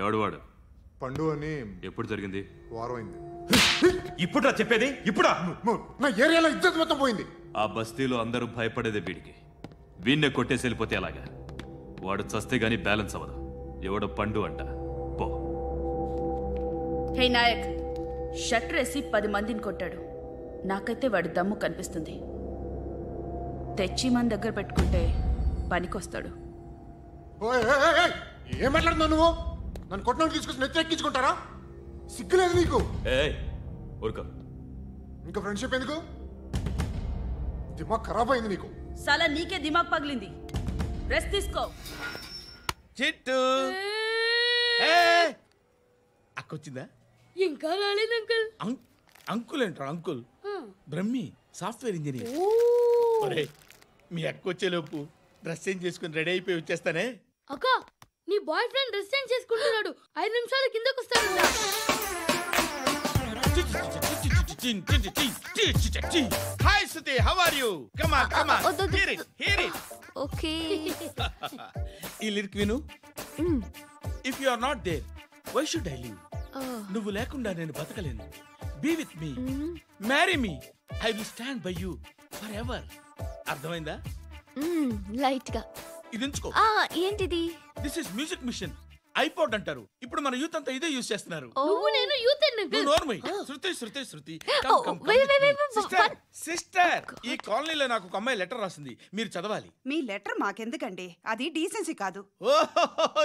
ఎవడు వాడు? పండు అని. ఎప్పుడు జరిగింది? వారం అయింది. ఇప్పుడా చెప్పేది? ఇప్పుడా? నా ఏరియాలో ఇజ్జత్ మొత్తం పోయింది. ఆ బస్తీలో అందరూ భయపడేదే వీడికి. వీణ్ణే కొట్టేసి వెళ్ళిపోతే అలాగా? వాడు చస్తే గానీ బ్యాలెన్స్ అవ్వదు. ఎవడో పండు అంట. పో. హే నాయక్, షట్టర్ వేసి 10 మందిని కొట్టాడు. నాకైతే వాడి దమ్ము కనిపిస్తుంది. తెచ్చి మన దగ్గర పెట్టుకుంటే పనికొస్తాడు. ఏం మాట్లాడుతున్నావు నువ్వు? నన్ను కొట్టిన తీసుకొచ్చి నెత్తెక్కించుకుంటారా? సిగ్గులేదు నీకు? ఊరుకో. ఇంకా ఫ్రెండ్షిప్ ఎందుకు? దిమాగ్ ఖరాబ్ అయింది నీకు. సాలా నీకే దిమాగ్ పగిలింది. రెస్ట్ తీసుకో. చిట్టు అక్కొచ్చిందా? ఇంకా రాలేదు అంకుల్. అంకుల్ ఏంట్రా అంకుల్? Brahmi software engineer. ఒరే మీ అక్కొచ్చేలోపు డ్రెస్ చేంజ్ చేసుకుని రెడీ అయిపోయి వచ్చేస్తానే. అక్క, నీ బాయ్ ఫ్రెండ్ డ్రెస్ చేంజ్ చేసుకుంటున్నాడు. 5 నిమిషాలు కిందకు వస్తాడు. Hi Suthi, how are you? Come on come on, hear it. Okay. ఈ లిరిక్ విను. If you are not there why should I live? నువ్వు లేకుండా నేను బతకలేను. Be with me, marry me, I will stand by you forever. అర్థమైందా? Light గా ఇది ఉంచుకో. ఏంటిది? This is music machine. IPod అంటారు. ఇప్పుడు మన యూత్ అంతా ఇదే యూస్ చేస్తున్నారు. నువ్వు నేను యూత్ శృతి సిస్టర్, ఈ కాలనీలో నాకు ఒక అమ్మాయి లెటర్ రాసింది. మీరు చదవాలి. మీ లెటర్ మాకెందుకండి? అది డీసెన్సీ కాదు.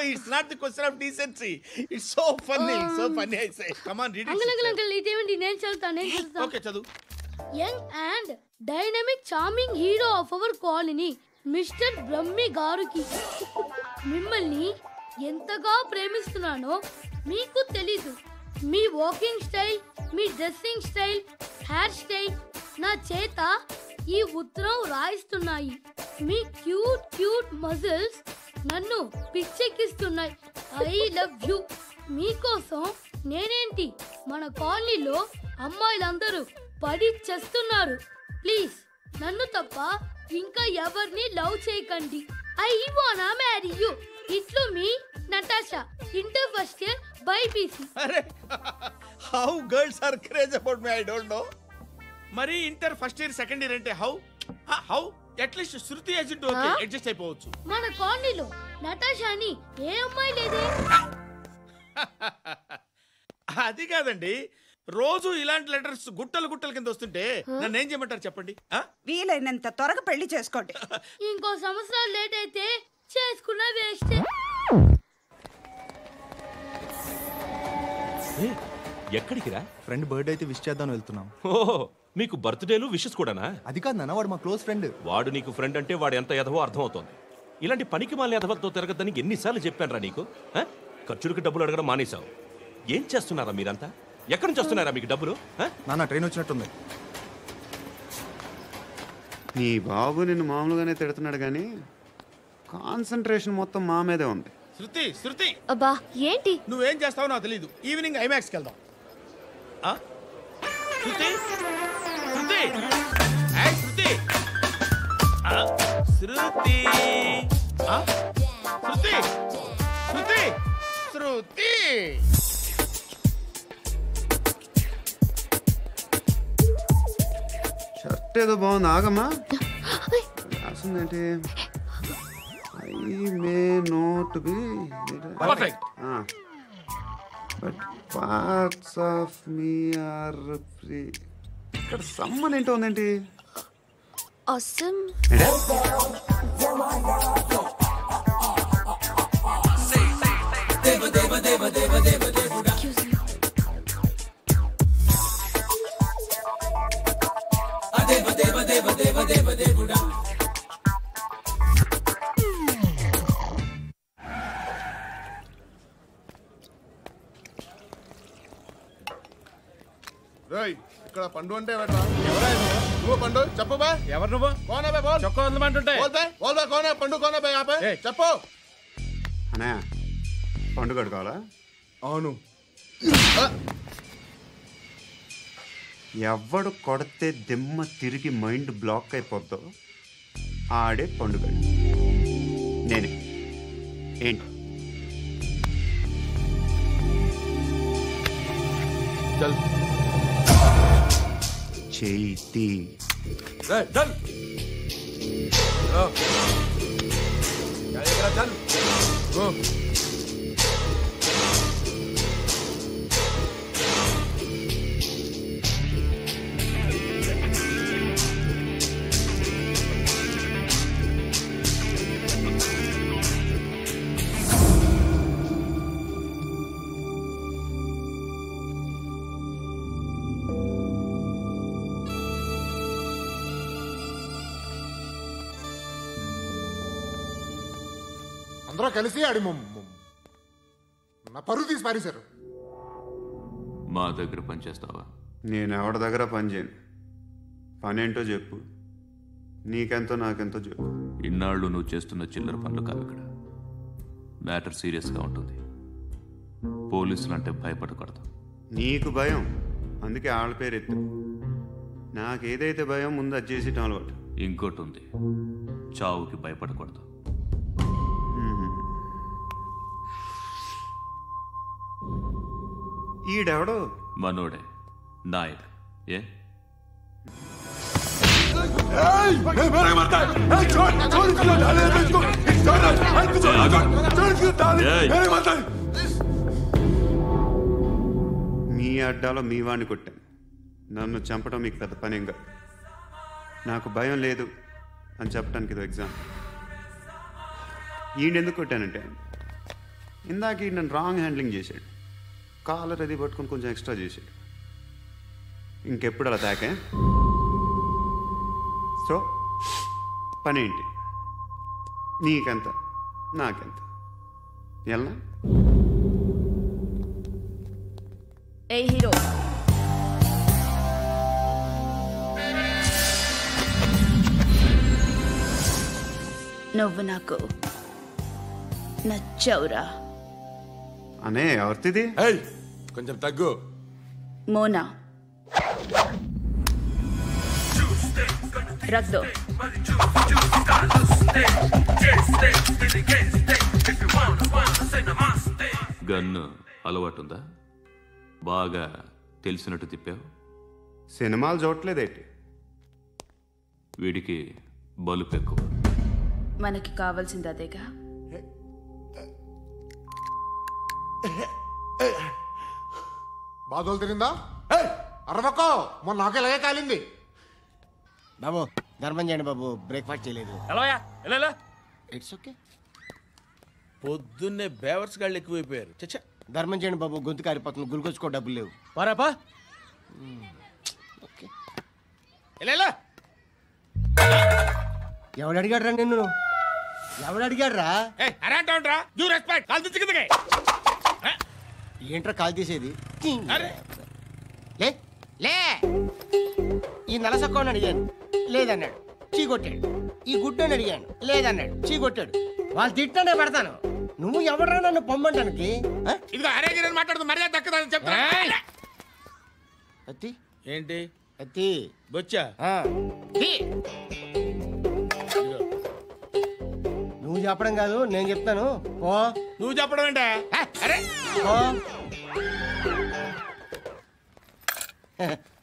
It's not the question of decency. It's so funny I say. Come on read it. Uncle ఇదేంటి? నేను చదువుతాను. ఓకే చదువు. Young and dynamic charming hero of our colony mister Brahmi గారికి మిమ్మల్ని ఎంతగా ప్రేమిస్తున్నానో మీకు తెలీదు. మీ వాకింగ్ స్టైల్, మీ డ్రెస్సింగ్ స్టైల్, హెయిర్ స్టైల్ నా చేత ఈ ఉత్తరం రాయిస్తున్నాయి. మీ క్యూట్ మజిల్స్ నన్ను పిచ్చెక్కిస్తున్నాయి. I love you. మీకోసం నేనేంటి, మన కాలనీలో అమ్మాయిలందరూ పడి చేస్తున్నారు. ప్లీజ్ నన్ను తప్ప ఇంకా ఎవరిని లవ్ చేయకండి. ఐ వానా మ్యారీ యూ. ఇట్లు మీ Natasha, inter first year BiPC. అరే how girls are craze about me, I don't know. మరి inter first year second year అంటే how at least Shruti agent okay adjust అయిపోవచ్చు. మన కాలనీలో నటాషాని ఏ అమ్మాయి లేదే. అది కాదండి, రోజు ఇలాంటి లెటర్స్ గుట్టలు కింద వస్తుంటే నన్ను ఏం చేయమంటారు చెప్పండి? వీలైనంత త్వరగా పెళ్లి చేసుకోండి. ఇంకో సంవత్సరాలు లేట్ అయితే చేసుకున్న వేస్ట్. ఎక్కడికి రా? ఫ్రెండ్ బర్త్డే అయితే విష్ చేద్దాం వెళ్తున్నాం. ఓహో, మీకు బర్త్డేలు విషెస్ కూడానా? అది కాదు నాన్న, వాడు మా క్లోజ్ ఫ్రెండ్. వాడు నీకు ఫ్రెండ్ అంటే వాడు ఎంత ఎదవో అర్థమవుతోంది. ఇలాంటి పనికి మాలిన ఎదవలతో తిరగద్దని ఎన్నిసార్లు చెప్పానురా నీకు? ఖర్చులకు డబ్బులు అడగడం మానేశావు. ఏం చేస్తున్నారా మీరంతా? ఎక్కడి నుంచి వస్తున్నారా మీకు డబ్బులు? నాన్న ట్రైన్ వచ్చినట్టుంది. నీ బాబు నిన్ను మామూలుగానే తిడుతున్నాడు కానీ కాన్సంట్రేషన్ మొత్తం మా మీదే ఉంది. శృతి అబ్బా ఏంటి? నువ్వేం చేస్తావో నాకు తెలీదు. ఈవినింగ్ ఐమాక్స్కి వెళ్దాం. శృతి శృతి శృతి శృతి శృతి శృతి శృతి షర్ట్ ఏదో బాగుంది, ఆగమ్మా. రాసిందేంటి? I may not be but parts of me are free. ఇక్కడ సమ్మన్ ఏంటో ఉందేంటి? awesome. ఇక్కడ పండు అంటే నువ్వు పండు చెప్పు బా. ఎవరు నువ్వు? చొక్కా వదలమంటుంటే చెప్పు. అనే పండు కడుకోవాలా? అవును. ఎవడు కొడితే దిమ్మ తిరిగి మైండ్ బ్లాక్ అయిపోద్దో ఆడే పండుగ. నేనే. ఏంటి చేతి అందరూ కలిసి ఆడి నా పరువు తీసి పారేశారు. మా దగ్గర పనిచేస్తావా? నేను ఎవరి దగ్గర పని చేయను. పనేంటో చెప్పు. నీకెంతో నాకెంతో చెప్పు. ఇన్నాళ్ళు నువ్వు చేస్తున్న చిల్లర పనులు కావు ఇక్కడ. మ్యాటర్ సీరియస్గా ఉంటుంది. పోలీసులు అంటే భయపడకూడదు. నీకు భయం, అందుకే ఆళ్ళ పేరు ఎత్తు. నాకేదైతే భయం ముందు అది చేసేటం అలవాటు. ఇంకోటి ఉంది, చావుకి భయపడకూడదు. ఈడెవడో మనోడే నాయక్. ఏ మీ అడ్డాలో మీ వాడిని కొట్టాను. నన్ను చంపడం మీకు పెద్ద పనేం కాదు. నాకు భయం లేదు అని చెప్పడానికి ఇది ఎగ్జాంపుల్. ఈయనెందుకు కొట్టానంటే ఇందాక ఈ నన్ను రాంగ్ హ్యాండ్లింగ్ చేశాడు. కాలర్ అది పట్టుకొని కొంచెం ఎక్స్ట్రా చేశాడు. ఇంకెప్పుడు అలా తాకే. సో పనేంటి? నీకెంత నాకెంత ఎలా? ఏ హీరో, నువ్వు నాకు నచ్చవురా. అనే ఎవరిది? కొంచెం తగ్గు. మోనా రక్ దో. గన్ను అలవాటుందా? బాగా తెలిసినట్టు తిప్పావు. సినిమాలు చూడట్లేదేంటి? వీడికి బలుపు ఎక్కువ. మనకి కావాల్సింది అదేగా. బాధలు తిరిందా? అరవకో, మొన్న నాకు ఇలాగే కాలింది. బాబు ధర్మం చేయండి బాబు, బ్రేక్ఫాస్ట్ చేయలేదు. It's okay. పొద్దున్నే బేవర్స్ గాళ్ళు ఎక్కువైపోయారు. చచ్చా, ధర్మం చేయండి బాబు, గొంతు కారిపోతుంది. గుల్కొచ్చుకో డబ్బులు లేవు. పారాపా. ఓకే. ఎవడు అడిగాడు రా నిన్ను? ఎవడు అడిగాడు రా? ఏంట్రా కాల్ తీసేది? లే లే. ఈ నలసక్కని అడిగాను, లేదన్నాడు, చీ కొట్టాడు. ఈ గుడ్డని అడిగాను, లేదన్నాడు, చీ కొట్టాడు. వాళ్ళు తిట్టానే పెడతాను. నువ్వు ఎవడరా నన్ను పొమ్మంటానికి? అత్తి ఏంటి? అత్తి బొచ్చా? నువ్వు చెప్పడం కాదు, నేను చెప్తాను. ఓ నువ్వు చెప్పడం ఏంటా?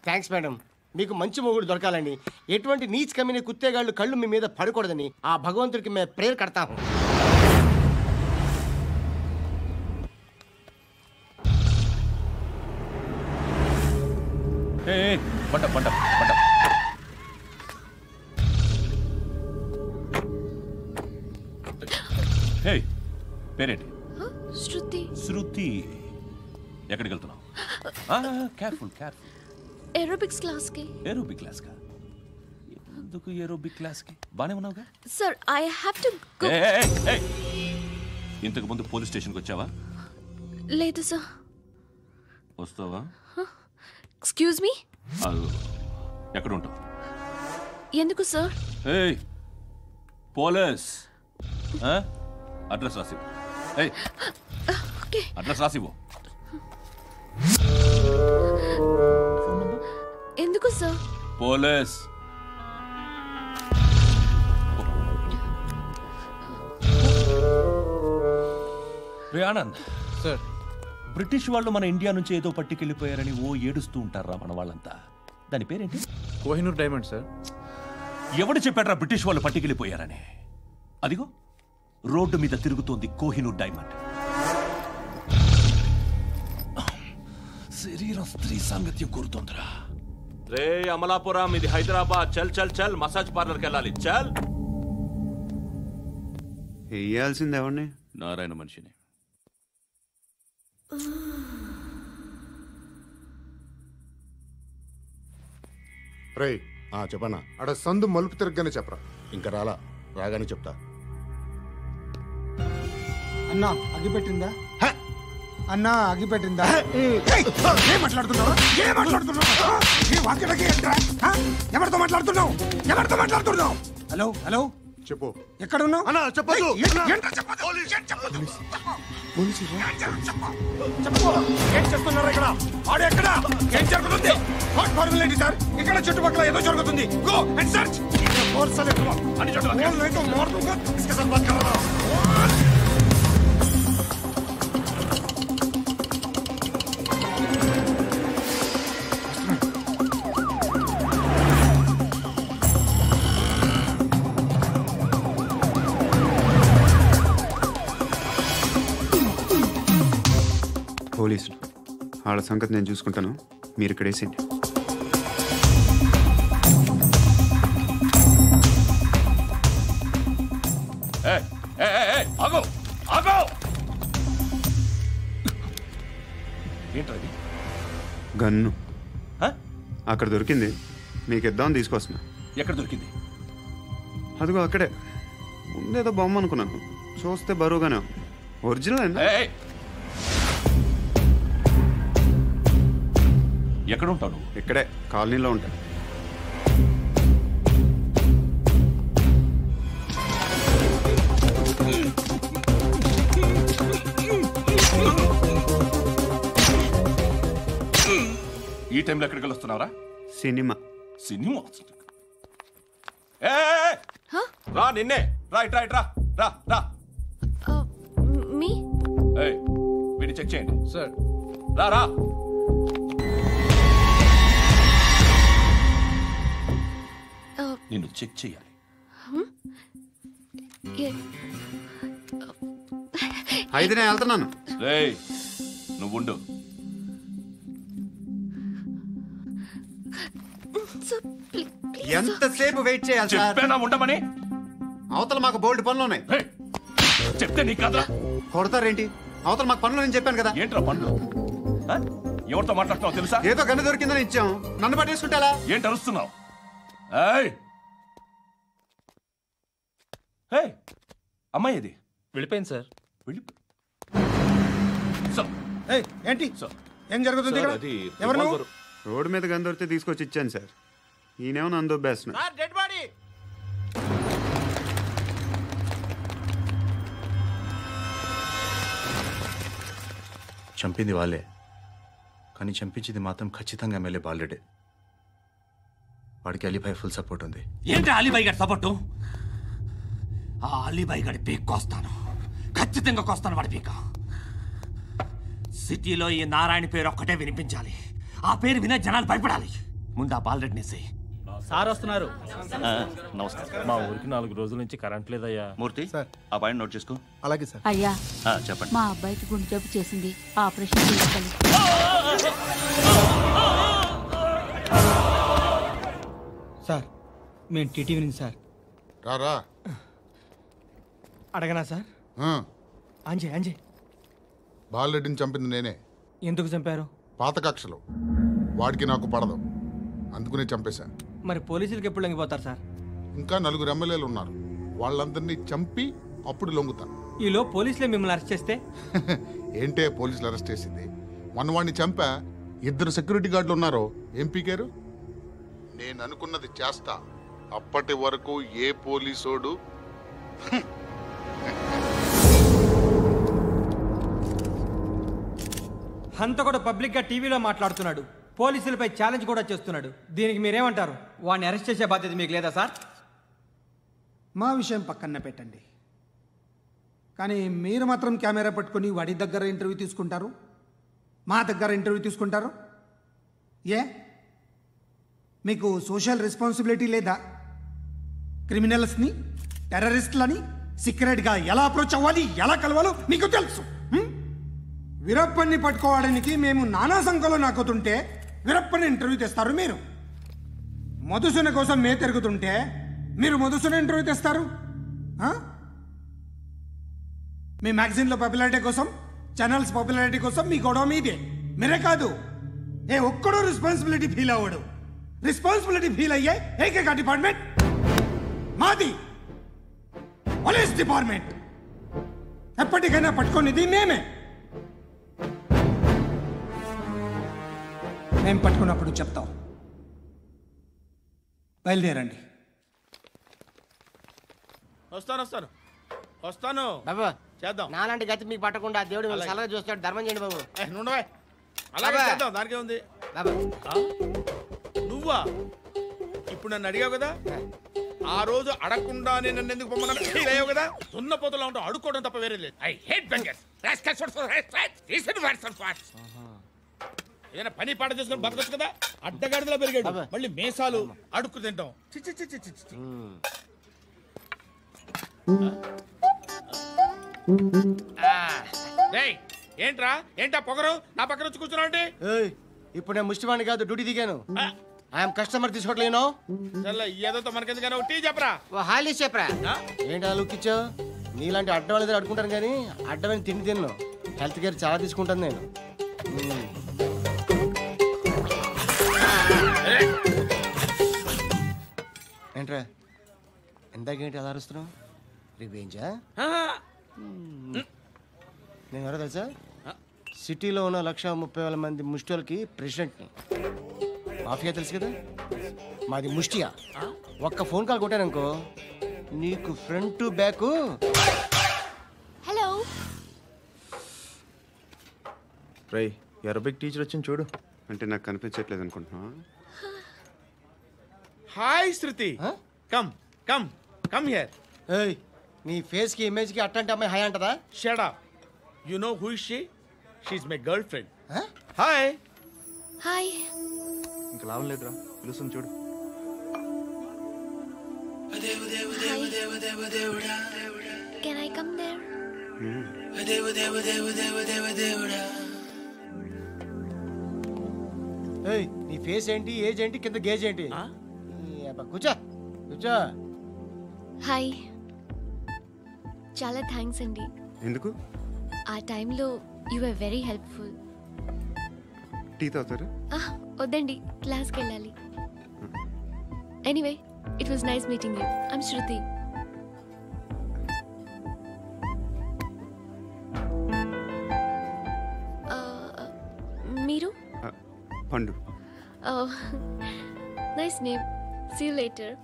Thanks madam. మీకు మంచి మొగుడు దొరకాలని, ఎటువంటి నీచ్ కమ్మిన కుత్తేగాళ్ళు కళ్ళు మీ మీద పడకూడదని ఆ భగవంతుడికి మేము ప్రేయర్ కడతాము. పేరేంటి? శృతి. శృతి. ఎక్కడికి వెళ్తున్నావు? Careful careful. ఏరోబిక్స్ క్లాస్ కి. ఏరోబిక్ క్లాస్ కా? ఎందుకు ఏరోబిక్ క్లాస్ కి? బానే ఉన్నావుగా? Sir I have to go. ఇంతకు ముందు పోలీస్ స్టేషన్కి వచ్చావా? లేదు సార్. వస్తావా? Excuse me. ఎక్కడ ఉంటావు? ఎందుకు సార్? పోలీస్ అడ్రస్ రాసివ్వు. అడ్రస్ రాసివ్వు. ఎందుకు సార్? పోలీస్. రే ఆనంద్ సార్, బ్రిటిష్ వాళ్ళు మన ఇండియా నుంచి ఏదో పట్టుకెళ్ళిపోయారని ఓ ఏడుస్తూ ఉంటారా మన వాళ్ళంతా. దాని పేరేంటి? Kohinoor diamond sir. ఎవడు చెప్పాడ్రా బ్రిటిష్ వాళ్ళు పట్టుకెళ్ళిపోయారని? అదిగో రోడ్డు మీద తిరుగుతోంది కోహినూర్ డైమండ్. శరీరం స్త్రీ సాంగత్యం కోరుతోందిరా. రే అమలాపురం, ఇది హైదరాబాద్. చల్ చల్ చల్, మసాజ్ పార్లర్కి వెళ్ళాలి. చల్. వేయాల్సింది ఎవరిని? నారాయణ మనిషిని. రే చెప్పనా, అడ సందు మలుపు తిరగగానే చెప్పరా. ఇంకా రాగానే చెప్తా. అన్నా అగ్గిపెట్టిందా? అన్నా అగ్గిపెట్టిందా? ఏం మాట్లాడుతున్నావు? ఎవరితో మాట్లాడుతున్నావు? హలో హలో, చెప్పు. ఎక్కడ ఉన్నావు? అన్నా చెప్పదు. ఏం చేస్తున్నారు ఇక్కడ? ఆడు ఎక్కడ? ఏం జరుగుతుంది? వాట్ ఫార్మల్ ఏంటి సార్? ఇక్కడ చుట్టుపక్కల ఏదో జరుగుతుంది. Go and search. పోలీసులు వాళ్ళ సంగతి నేను చూసుకుంటాను, మీరు ఇక్కడ వేసేయండి. ఏంటది? గన్ను అక్కడ దొరికింది, మీకు ఇద్దామని తీసుకొస్తున్నా. ఎక్కడ దొరికింది? అదిగో అక్కడే. ముందేదో బొమ్మ అనుకున్నాను, చూస్తే బరువుగానే ఒరిజినల్. ఎక్కడ ఉంటావు? ఇక్కడే కాలనీలో ఉంటా. ఈ టైంలో ఎక్కడికి వస్తున్నారా? సినిమా. సినిమా రా, నిన్నే. రైట్ రైట్ రా రా రా. మీ వీడిని చెక్ చేయండి సార్. రా రా. నిన్ను చెక్ చేయాలి. అయితే నేను వెళ్తున్నాను. నువ్వుండు. ఎంతసేపు వెయిట్ చేయాలి? చెప్పేనా ఉండమని? అవతల మాకు బోల్డ్ పనులు ఉన్నాయి. చెప్తే నీకు కదా కొడతారేంటి? అవతల మాకు పనులు నేను చెప్పాను కదా. ఏంట్రా పనులు? ఎవరితో మాట్లాడుతున్నావు తెలుసా? ఏదో గన్ను దొరికిందని ఇచ్చాం, నన్ను పట్టేసుకుంటా. ఏంటి అరుస్తున్నావు? అమ్మాయి ఇది వెళ్ళిపోయింది సార్. ఏంటి ఏం జరుగుతుంది ఇక్కడ? ఎవరు నువ్వు? రోడ్డు మీద గన్ను దొరికితే తీసుకొచ్చి ఇచ్చాను సార్. ఈయనేమో నన్ను దొబ్బేస్తున్నా. చంపింది వాళ్ళే, కానీ చంపించింది మాత్రం ఖచ్చితంగా ఎమ్మెల్యే బాలుడే. వాడికి అలీబాయ్ ఫుల్ సపోర్ట్ ఉంది. ఏంటి అలీబాయ్ గారి సపోర్టు? ఆ అలీబాయ్ గారి పీక్ కోస్తాను, ఖచ్చితంగా కోస్తాను వాడి పీక. సిటీలో ఈ నారాయణ పేరు ఒక్కటే వినిపించాలి. ఆ పేరు వినే జనాలు భయపడాలి. ముందు ఆ బాలరెడ్డి నేసి. సార్ వస్తున్నారు. నమస్కారం. మా ఊరికి 4 రోజుల నుంచి కరెంట్ లేదయ్యా. మూర్తి సార్, ఆ పాయింట్ నోట్ చేసుకో. అలాగే సార్. అయ్యా చెప్పండి. మా అబ్బాయికి గుండె జబ్బు చేసింది, ఆపరేషన్ చేయాలి. సార్ మేము టీటీవీ నుంచి సార్. రారా. అడగనా సార్? అంజే అంజే బాలరెడ్డిని చంపింది నేనే. ఎందుకు చంపారు? పాత కక్షలు, వాడికి నాకు పడదు, అందుకునే చంపేశా. మరి పోలీసులకి ఎప్పుడు లొంగిపోతారు సార్? ఇంకా 4 ఎమ్మెల్యేలు ఉన్నారు, వాళ్ళందరినీ చంపి అప్పుడు లొంగుతా. ఈలో పోలీసులే మిమ్మల్ని అరెస్ట్ చేస్తే? ఏంటే పోలీసులు అరెస్ట్ చేసింది? మొన్న వాడిని చంపా, 2 సెక్యూరిటీ గార్డులు ఉన్నారు, ఏం పీకారు? నేను అనుకున్నది చేస్తా, అప్పటి వరకు ఏ పోలీసోడు హంతకుడు పబ్లిక్ గా టీవీలో మాట్లాడుతున్నాడు, పోలీసులపై ఛాలెంజ్ కూడా చేస్తున్నాడు. దీనికి మీరేమంటారు? వాడిని అరెస్ట్ చేసే బాధ్యత మీకు లేదా సార్? మా విషయం పక్కన పెట్టండి, కానీ మీరు మాత్రం కెమెరా పట్టుకొని వాడి దగ్గర ఇంటర్వ్యూ తీసుకుంటారు. మా దగ్గర ఇంటర్వ్యూ తీసుకుంటారు? ఏ మీకు సోషల్ రెస్పాన్సిబిలిటీ లేదా? క్రిమినల్స్ని, టెర్రరిస్టులని సీక్రెట్గా ఎలా అప్రోచ్ అవ్వాలి, ఎలా కలవాలో మీకు తెలుసు. వీరప్పన్ని పట్టుకోవడానికి మేము నానా సంఖ్యలో నాకుతుంటే వీరప్పని ఇంటర్వ్యూ తెస్తారు మీరు. మధుసూన కోసం మే తిరుగుతుంటే మీరు మధుసూన ఇంటర్వ్యూ తెస్తారు. మీ మ్యాగజైన్లో పాపులారిటీ కోసం, ఛానల్స్ పాపులారిటీ కోసం మీ గొడవ మీదే. మీరే కాదు, ఏ ఒక్కడో రెస్పాన్సిబిలిటీ ఫీల్ అవ్వడు. రెస్పాన్సిబిలిటీ ఫీల్ అయ్యే ఏకైక డిపార్ట్మెంట్ మాది, పోలీస్ డిపార్ట్మెంట్. ఎప్పటికైనా పట్టుకునేది మేమే. మేము పట్టుకున్నప్పుడు చెప్తాం. బయలుదేరండి. వస్తాను బాబా. చేద్దాం. నాలాంటి గతి మీకు పట్టకుండా దేవుడు మిమ్మల్ని సలహా చూస్తాడు. ధర్మం చేయండి బాబు. నుండవే, అలాగే బాబా. చేద్దాం. దానికే ఉంది. బాబా. నువ్వా ఇప్పుడు నన్ను అడిగావు కదా, ఆ రోజు అడగకుండా నేను నన్ను ఎందుకు పొమ్మన్నా ఫీల్ అయ్యావు కదా. దున్న పోతలో ఉంటావు, అడుక్కోవడం తప్ప వేరే లేదు. I hate bangers. ఏదైనా పని పాట చేసుకుని బతకొచ్చు కదా. అడ్డగాడిదలా పెరిగాడు, మళ్ళీ మేసాలు అడుక్కు తింటాం. చి చి చి చి చి చి. ఏంట్రా ఏంటా పొగరు నా పక్కన వచ్చి కూర్చున్నావు అంటే? ఇప్పుడు నేను ముష్టివాణి కాదు, డ్యూటీ దిగాను. ఐఎమ్ కస్టమర్ తీసుకోవట్లేను. ఏదో మనకెందుకైనా టీ చెప్పరా, హాలీస్ చెప్పరా. ఏంటి లుక్ ఇచ్చావు? నీలాంటి అడ్డం వాళ్ళ దగ్గర అడుకుంటాను కానీ అడ్డమైన తిండి తిన్ను. హెల్త్ కేర్ చాలా తీసుకుంటాను నేను. ఏంట్రా ఎందాకేంటి అలా అరుస్తున్నావు? రివేంజా? నేను ఎవరో తెలుసా? సిటీలో ఉన్న 130,000 మంది ముష్టిలకి ప్రెసిడెంట్ని. మాఫియా తెలుసు కదా, మాది ముష్టియా. ఒక్క ఫోన్ కాల్ కొట్టాననుకో నీకు ఫ్రంట్ టు బ్యాక్. హలో రై, అరబిక్ టీచర్ వచ్చింది చూడు. అంటే నాకు కనిపించట్లేదు అనుకుంటున్నా. Hi Shruti, come come come here. ఏయ్, నీ ఫేస్ కి ఇమేజ్ కి అట్టంటే అమ్మాయి హాయ్ అంటదా? Shut up. You know who is she? She is my girlfriend. Hi hi. ఇంకా లాభం లేదురా, పిలుస్తుంది చూడు. Can I come there? ఏయ్, నీ ఫేస్ ఏంటి, ఏజ్ ఏంటి, కింద గేజ్ ఏంటి? కూర్చో కూర్చో. హాయ్, చాలా థ్యాంక్స్ అండి. ఎందుకు? ఆ టైంలో you are very helpful. Tea తాగుతారా? వద్దండి, క్లాస్కి వెళ్ళాలి. Anyway, it was nice meeting you. I'm Shruti. మీరు? Pandu. Nice name. See you later.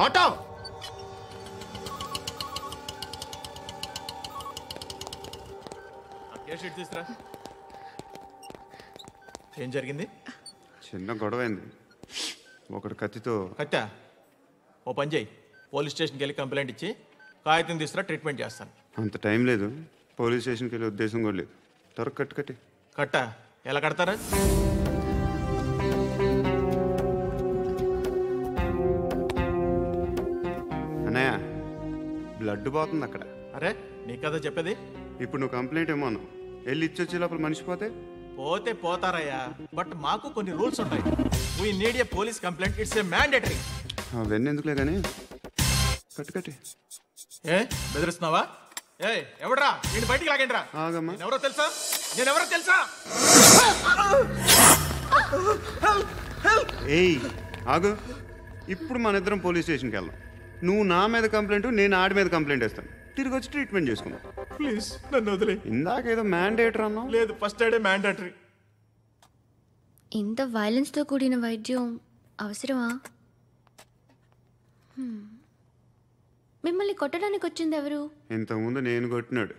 Auto. తీసురా. ఏం జరిగింది? చిన్న గొడవ అయింది. ఒకడు కత్తితో. కట్టా? ఓ పని చేయి, పోలీస్ స్టేషన్కి వెళ్ళి కంప్లైంట్ ఇచ్చి కాగితం తీసుకురా, ట్రీట్మెంట్ చేస్తాను. అంత టైం లేదు, పోలీస్ స్టేషన్కి వెళ్ళే ఉద్దేశం కూడా లేదు. త్వరగా కట్టి. కట్టా? ఎలా కడతారా? అన్నయ్య, బ్లడ్ పోతుంది అక్కడ. అరే, నీ కదా చెప్పేది. ఇప్పుడు నువ్వు కంప్లైంట్ ఏమో అన్నావు, వెళ్ళి ఇచ్చొచ్చే లోపల మనిషి పోతే పోతే పోతారయ్యా, బట్ మాకు కొన్ని రూల్స్ ఉంటాయి. We need a police complaint, it's a mandatory. అవన్నీ ఎందుకులే కానీ కట్టి. ఏ బెదిరిస్తున్నావా? ఏ ఎవడ్రా నేను బయటికి లాగండిరా. ఎవరో తెలుసా? నేనెవరో తెలుసా? ఏయ్ ఆగు, ఇప్పుడు మన ఇద్దరం పోలీస్ స్టేషన్కి వెళ్దాం. నువ్వు నా మీద కంప్లైంట్, నేను ఆడి మీద కంప్లైంట్ వేస్తాను. తిరిగి వచ్చి ట్రీట్మెంట్ చేసుకుందాం. ప్లీజ్ నన్ను వదిలే. ఇందాక ఏదో మ్యాండేటరీ అన్నావు. లేదు, ఫస్ట్ ఎయిడే మ్యాండేటరీ. ఇంత వైలెన్స్తో కూడిన వైద్యం అవసరమా? మిమ్మల్ని కొట్టడానికి వచ్చింది ఎవరు? ఇంతకుముందు నేను కొట్టినాడు.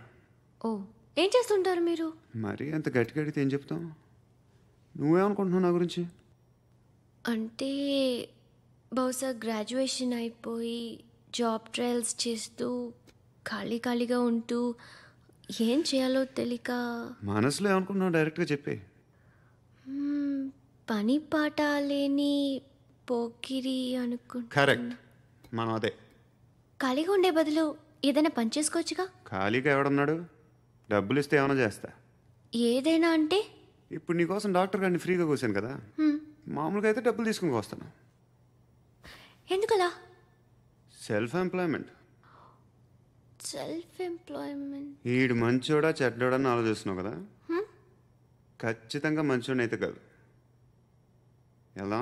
ఓ, ఏం చేస్తుంటారు మీరు? మరి అంత గట్టి కడితే ఏం చెప్తాం? నువ్వేమనుకుంటున్నావు నా గురించి? అంటే బహుశా గ్రాడ్యుయేషన్ అయిపోయి జాబ్ ట్రయల్స్ చేస్తూ ఖాళీగా ఉంటూ ఏం చేయాలో తెలియక మనసులో ఏమనుకుంటున్నావు డైరెక్ట్గా చెప్పే. పని పాట లేని పోకిరి అనుకుంటా. కరెక్ట్, మనం అదే. ఖాళీగా ఉండే బదులు ఏదైనా పని చేసుకోవచ్చుగా. ఖాళీగా ఎవడున్నాడు? డబ్బులు ఇస్తే ఏమైనా చేస్తా. ఏదైనా అంటే ఇప్పుడు నీకోసం డాక్టర్ గారిని ఫ్రీగా కూర్చాను కదా, హ్మ్, మామూలుగా అయితే డబ్బులు తీసుకుని వస్తాను. ఎందుకలా? Self employment. Self employment. ఈడు మంచోడా చెడ్డోడా అని ఆలోచిస్తున్నావు కదా, ఖచ్చితంగా మంచోడని అయితే కాదు. ఎలా?